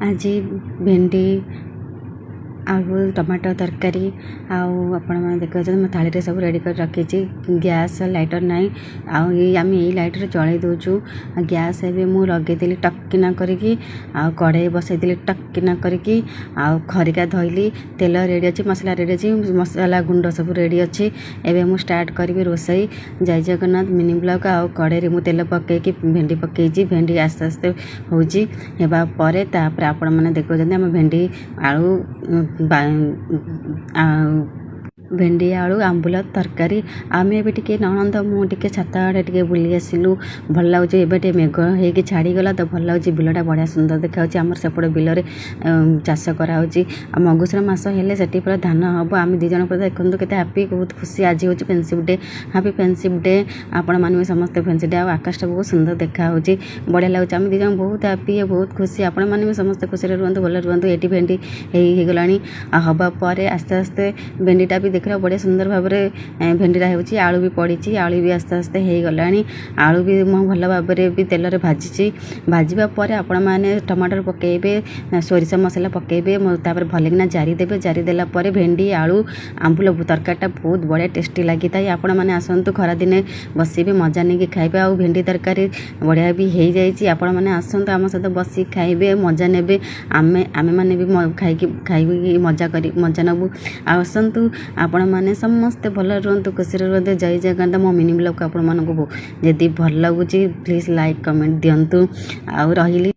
आज भेंडी आलू टमाटो तरकारी आपण देखते मैं थाली सब रेडी कर रखी गैस लाइटर नाई आम यही लाइटर जलई दूचु गैस मुझे लगे टक्किना करके कड़े बसई टक्किना करके खरिका धोली तेल रेडी अच्छी मसला रेडी अच्छी मसला गुंड सब रेडी अच्छी एवं मुझे स्टार्ट करी रोसई जय जगन्नाथ मिनी ब्लॉग आ कड़े मुझे तेल पकईकि भेंडी पकई भेंडी आस्ते आस्ते होगापर आपण मैंने देखते आम भेंडी आलू भेंडी आलू आंबुल तरकारी आम ए ननंद मुझे छात आड़े टे बुली आसलु भल लगे ये मेघ हो छाड़ीगला तो भल लगे बिलटा बढ़िया सुंदर देखा आम सेपट बिल चाष कराऊँच मगुसुर मस हेले से पूरा धान हम आम दीज पूरा देखते के हैप्पी बहुत खुशी आज हूँ friendship day happy friendship day आपण मैंने समस्त फ्रेंडशिप डे आकाशटा बहुत सुंदर देखा बढ़िया लगे आम दीज बहुत हैप्पी बहुत खुशी आपण मैंने समस्त खुशी रुहतु भल रुहतु ये भेंडी होगला हवापर आस्ते आस्ते भेंडीटा भी देख बढ़िया सुंदर भाव में भेंडीरा हो आलू भी पड़ी आलू भी आस्ते आस्ते हो गला आलू भी भल भाव में भी तेल भाजी भाजवापर आपण मैंने टमाटर पकेबे सोरिष मसला पकेबे भलकिना जारीदेवे जारीदेलापर भेंडी आलू आंबुल तरकारीटा बहुत बढ़िया टेस्टी लगी था आपण मैंने आसतु खरा दिने बसबे मजा नहीं खाइबे आ भेंडी तरकारी बढ़िया भी हो जाए आपण मैंने आसतु आम सहित बस खाइबे मजा ने आमे मैंने भी खाई मजा नबू आसतु आपण मैंने समस्ते भल रुहतु खुशी रुहतु जय जगन्नाथ मो मिनी ब्लॉग आपण मानक जदि भल लगुच प्लीज लाइक कमेंट दिंतु आ रही।